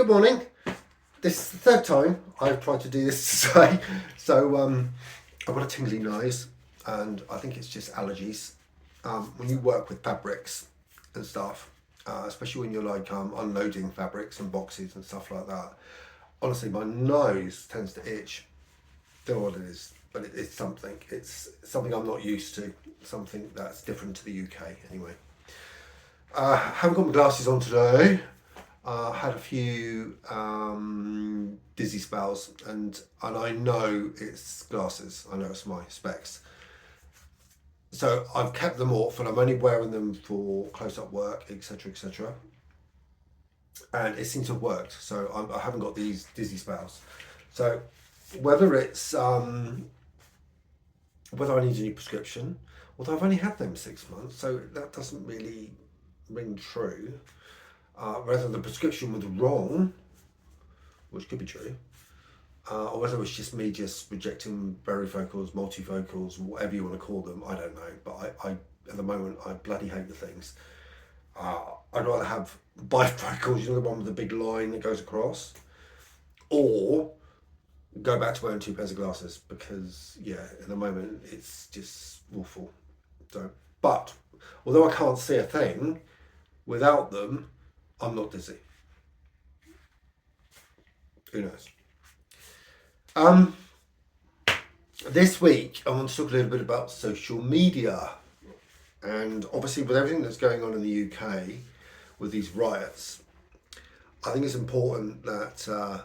Good morning. This is the third time I've tried to do this today. So I've got a tingly nose and I think it's just allergies. When you work with fabrics and stuff, especially when you're like unloading fabrics and boxes and stuff like that, honestly my nose tends to itch. Don't know what it is, but it's something. It's something I'm not used to, something that's different to the UK anyway. Haven't got my glasses on today. Had a few dizzy spells, and I know it's glasses. I know it's my specs. So I've kept them off, and I'm only wearing them for close-up work, etc., etc. And it seems to have worked. So I haven't got these dizzy spells. So whether it's whether I need a new prescription, although I've only had them 6 months, so that doesn't really ring true. Whether the prescription was wrong, which could be true, or whether it was just me just rejecting varifocals, multifocals, whatever you want to call them, I don't know. But I at the moment, I bloody hate the things. I'd rather have bifocals, you know, the one with the big line that goes across, or go back to wearing two pairs of glasses because, yeah, at the moment, it's just awful. So, but although I can't see a thing without them, I'm not dizzy. Who knows? This week I want to talk a little bit about social media, and obviously with everything that's going on in the UK with these riots, I think it's important that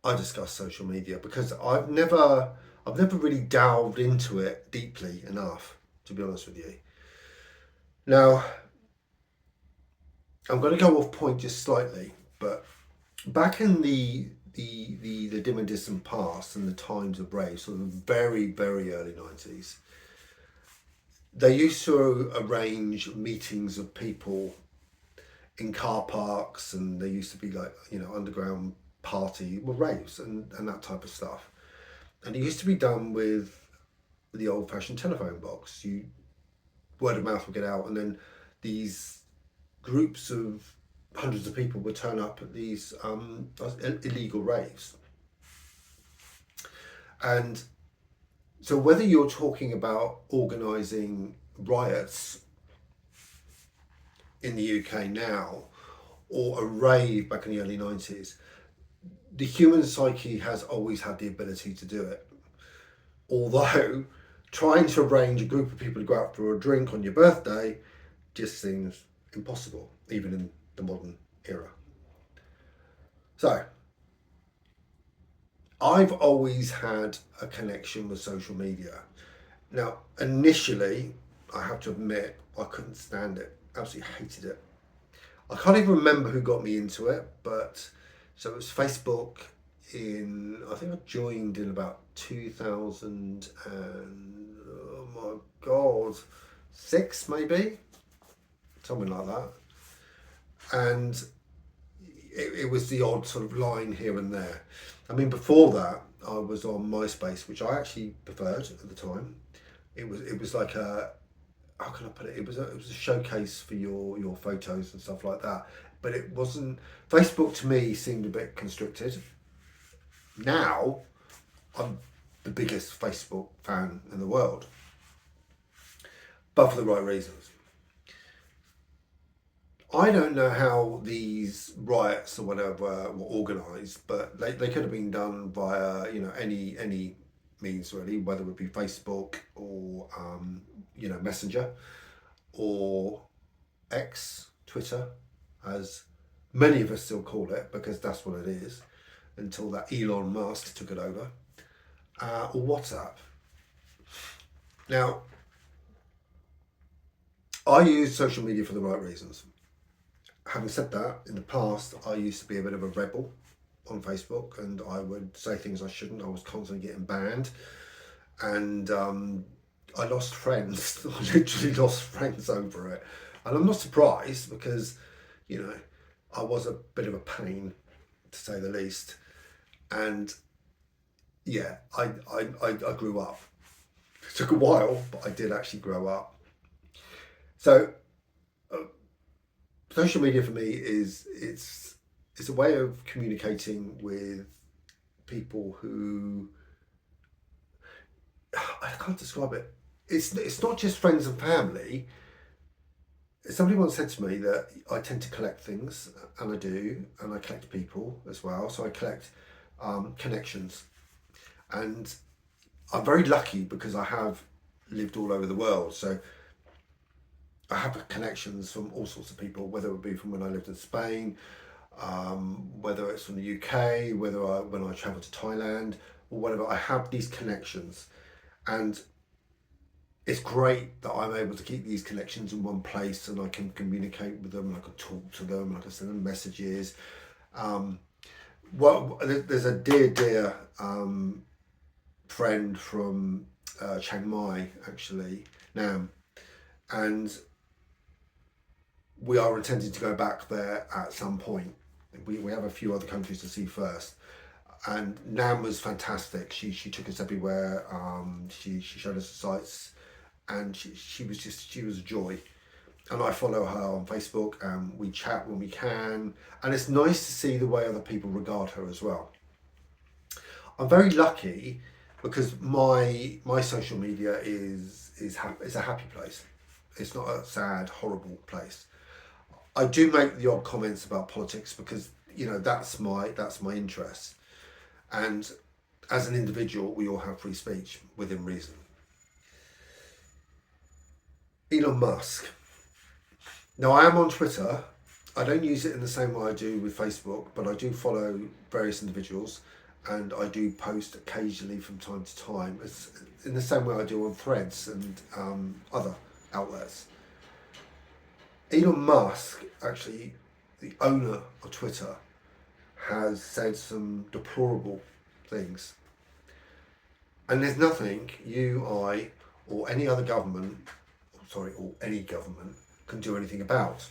I discuss social media because I've never really delved into it deeply enough, to be honest with you. Now, I'm going to go off point just slightly, but back in the dim and distant past and the times of rave, sort of very, very early 90s, they used to arrange meetings of people in car parks, and there used to be like, you know, underground party, well, raves and that type of stuff. And it used to be done with the old fashioned telephone box. You word of mouth would get out, and then these groups of hundreds of people would turn up at these illegal raves. And so whether you're talking about organising riots in the UK now or a rave back in the early 90s, the human psyche has always had the ability to do it. Although trying to arrange a group of people to go out for a drink on your birthday just seems impossible, even in the modern era. So, I've always had a connection with social media. Now, initially, I have to admit, I couldn't stand it. Absolutely hated it. I can't even remember who got me into it, but so it was Facebook I think I joined in about 2000 and, oh my God, 6 maybe? Something like that. And it was the odd sort of line here and there. I mean, before that, I was on MySpace, which I actually preferred at the time. It was like a, how can I put it? It was a showcase for your photos and stuff like that. But it wasn't. Facebook to me seemed a bit constricted. Now, I'm the biggest Facebook fan in the world, but for the right reasons. I don't know how these riots or whatever were organised, but they could have been done via, you know, any means really, whether it be Facebook or Messenger or X, Twitter, as many of us still call it because that's what it is, until that Elon Musk took it over, or WhatsApp. Now, I use social media for the right reasons. Having said that, in the past, I used to be a bit of a rebel on Facebook, and I would say things I shouldn't. I was constantly getting banned, and I lost friends. I literally lost friends over it, and I'm not surprised because, you know, I was a bit of a pain, to say the least, and yeah, I grew up. It took a while, but I did actually grow up. So social media for me is it's a way of communicating with people who I can't describe it. It's not just friends and family. Somebody once said to me that I tend to collect things, and I do, and I collect people as well. So I collect connections, and I'm very lucky because I have lived all over the world. So I have connections from all sorts of people, whether it be from when I lived in Spain, whether it's from the UK, when I travel to Thailand or whatever. I have these connections, and it's great that I'm able to keep these connections in one place, and I can communicate with them, and I can talk to them, and I can send them messages. Um, there's a dear friend from Chiang Mai, actually, Nam, and we are intending to go back there at some point. We have a few other countries to see first. And Nam was fantastic. She took us everywhere. She showed us the sights, and she was a joy. And I follow her on Facebook, and we chat when we can. And it's nice to see the way other people regard her as well. I'm very lucky because my social media is a happy place. It's not a sad, horrible place. I do make the odd comments about politics because that's my interest. And as an individual, we all have free speech within reason. Elon Musk. Now, I am on Twitter. I don't use it in the same way I do with Facebook, but I do follow various individuals, and I do post occasionally from time to time. It's in the same way I do on Threads and other outlets. Elon Musk, actually, the owner of Twitter, has said some deplorable things. And there's nothing you, I, or any other government, or any government, can do anything about.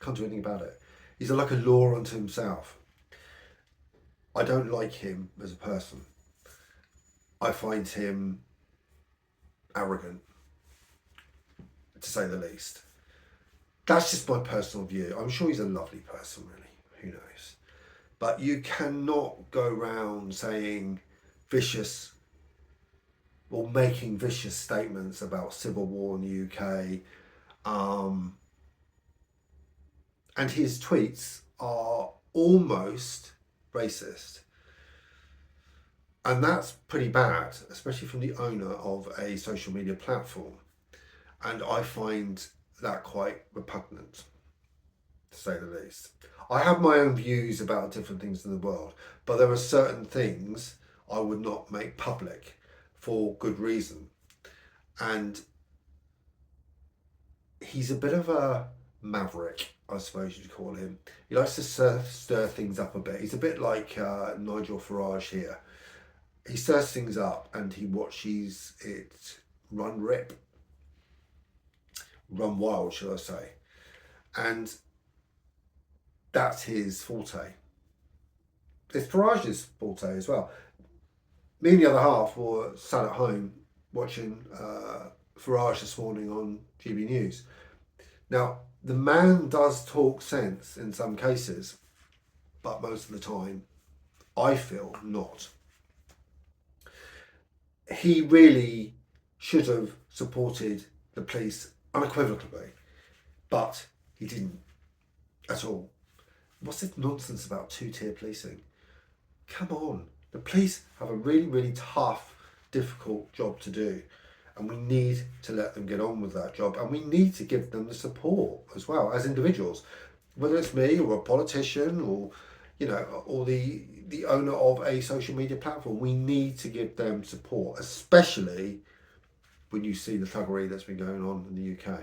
Can't do anything about it. He's like a law unto himself. I don't like him as a person. I find him arrogant, to say the least. That's just my personal view. I'm sure he's a lovely person, really. Who knows? But you cannot go around saying vicious or making vicious statements about civil war in the UK. And his tweets are almost racist. And that's pretty bad, especially from the owner of a social media platform. And I find that quite repugnant, to say the least. I have my own views about different things in the world, but there are certain things I would not make public for good reason. And he's a bit of a maverick, I suppose you'd call him. He likes to stir things up a bit. He's a bit like Nigel Farage here. He stirs things up and he watches it run wild, shall I say. And that's his forte. It's Farage's forte as well. Me and the other half were sat at home watching Farage this morning on GB News. Now, the man does talk sense in some cases, but most of the time, I feel not. He really should have supported the police unequivocally, but he didn't at all. What's this nonsense about two-tier policing? Come on, the police have a really, really tough, difficult job to do, and we need to let them get on with that job, and we need to give them the support as well as individuals, whether it's me or a politician or or the owner of a social media platform. We need to give them support, especially when you see the thuggery that's been going on in the UK.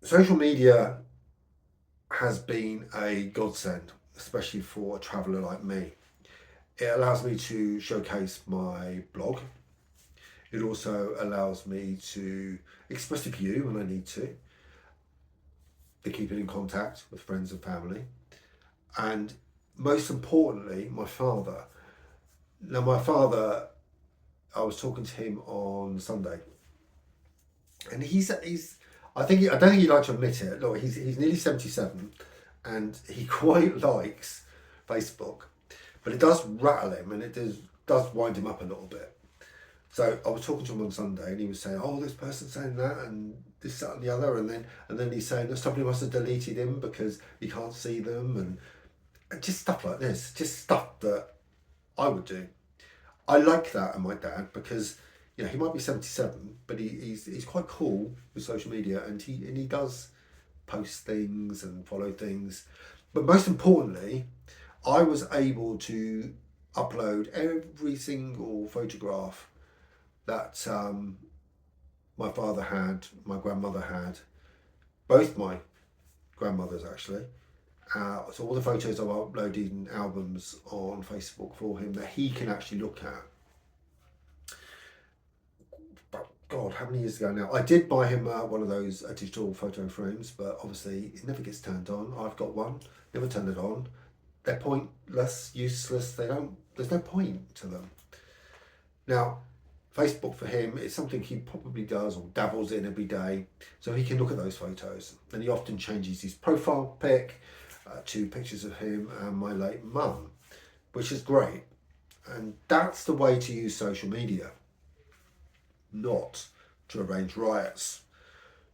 Social media has been a godsend, especially for a traveller like me. It allows me to showcase my blog. It also allows me to express a view when I need to keep it in contact with friends and family. And most importantly, my father. Now, my father, I was talking to him on Sunday, and I don't think he'd like to admit it. Look, he's nearly 77, and he quite likes Facebook, but it does rattle him, and it does wind him up a little bit. So I was talking to him on Sunday, and he was saying, "Oh, this person's saying that, and this, that, and the other," and then he's saying that somebody must have deleted him because he can't see them, and just stuff like this, just stuff that I would do. I like that in my dad because he might be 77, but he's quite cool with social media, and he does post things and follow things. But most importantly, I was able to upload every single photograph that my father had, my grandmother had, both my grandmothers actually. So all the photos I've uploaded in albums on Facebook for him that he can actually look at. But God, how many years ago now? I did buy him one of those digital photo frames, but obviously it never gets turned on. I've got one, never turned it on. They're pointless, useless. There's no point to them. Now, Facebook for him is something he probably does or dabbles in every day, so he can look at those photos. And he often changes his profile pic to pictures of him and my late mum, which is great. And that's the way to use social media, not to arrange riots,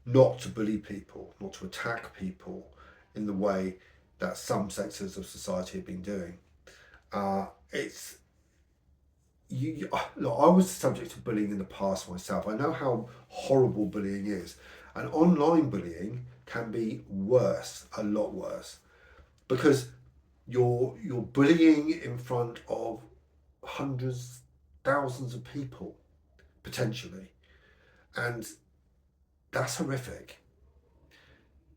not to bully people, not to attack people in the way that some sectors of society have been doing. It's look, I was subject to bullying in the past myself. I know how horrible bullying is, and online bullying can be worse, a lot worse, because you're bullying in front of hundreds, thousands of people potentially, and that's horrific.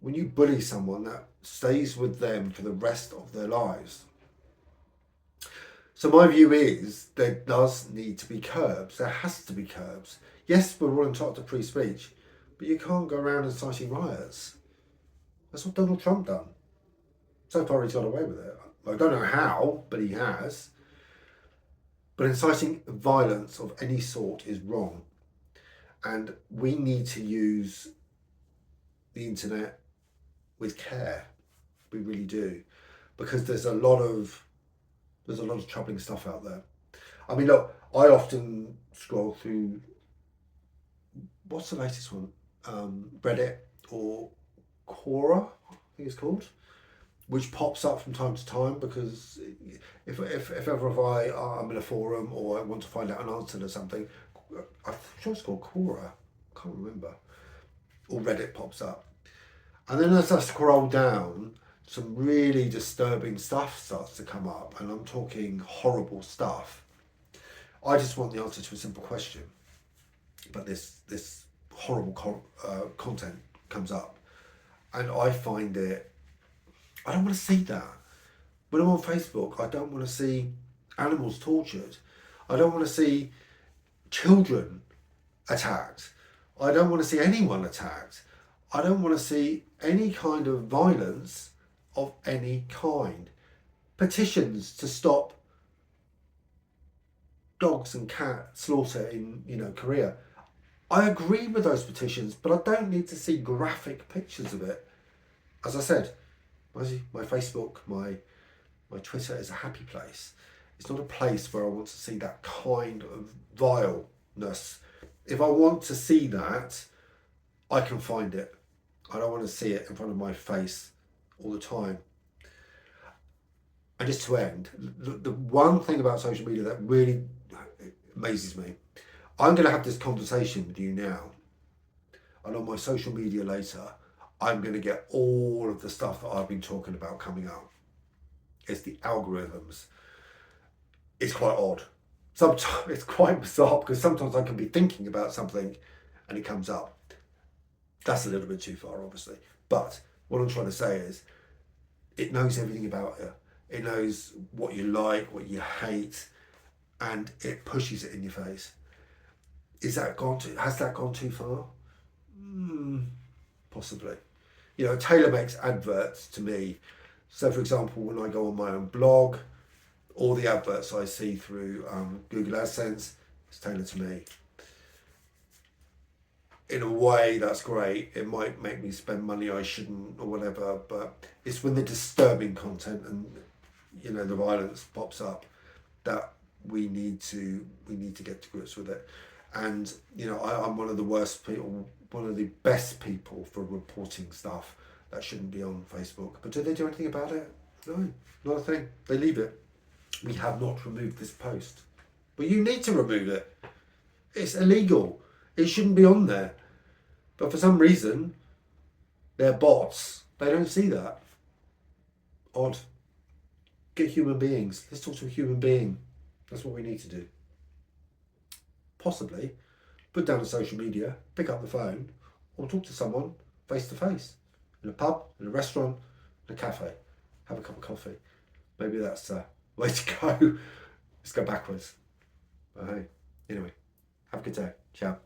When you bully someone, that stays with them for the rest of their lives. So my view is there does need to be curbs. There has to be curbs. Yes, we're all entitled to free speech, but you can't go around inciting riots. That's what Donald Trump done. So far he's got away with it. I don't know how, but he has. But inciting violence of any sort is wrong. And we need to use the internet with care. We really do. Because there's a lot of troubling stuff out there. I mean, look, I often scroll through, what's the latest one? Reddit or Quora, I think it's called, which pops up from time to time because if ever I'm in a forum or I want to find out an answer to something, I'm sure it's called Quora, I can't remember, or Reddit pops up. And then as I scroll down, some really disturbing stuff starts to come up, and I'm talking horrible stuff. I just want the answer to a simple question, but this horrible content comes up, and I find it. I don't want to see that. When I'm on Facebook, I don't want to see animals tortured. I don't want to see children attacked. I don't want to see anyone attacked. I don't want to see any kind of violence of any kind. Petitions to stop dogs and cat slaughter in Korea. I agree with those petitions, but I don't need to see graphic pictures of it. As I said, my Facebook, my Twitter is a happy place. It's not a place where I want to see that kind of vileness. If I want to see that, I can find it. I don't want to see it in front of my face all the time. And just to end, the one thing about social media that really amazes me, I'm going to have this conversation with you now, and on my social media later, I'm going to get all of the stuff that I've been talking about coming up. It's the algorithms. It's quite odd. Sometimes it's quite bizarre because sometimes I can be thinking about something and it comes up. That's a little bit too far, obviously. But what I'm trying to say is it knows everything about you. It knows what you like, what you hate, and it pushes it in your face. Has that gone too far? Possibly. Taylor makes adverts to me. So, for example, when I go on my own blog, all the adverts I see through Google AdSense, it's tailored to me. in a way, that's great. It might make me spend money I shouldn't or whatever, but it's when the disturbing content and the violence pops up that we need to get to grips with it. And I'm one of the worst people, one of the best people for reporting stuff that shouldn't be on Facebook. But do they do anything about it? No, not a thing. They leave it. We have not removed this post. But you need to remove it. It's illegal. It shouldn't be on there. But for some reason, they're bots. They don't see that. Odd. Get human beings. Let's talk to a human being. That's what we need to do. Possibly put down the social media, pick up the phone, or talk to someone face to face in a pub, in a restaurant, in a cafe. Have a cup of coffee. Maybe that's the way to go. Let's go backwards. But hey, anyway, have a good day. Ciao.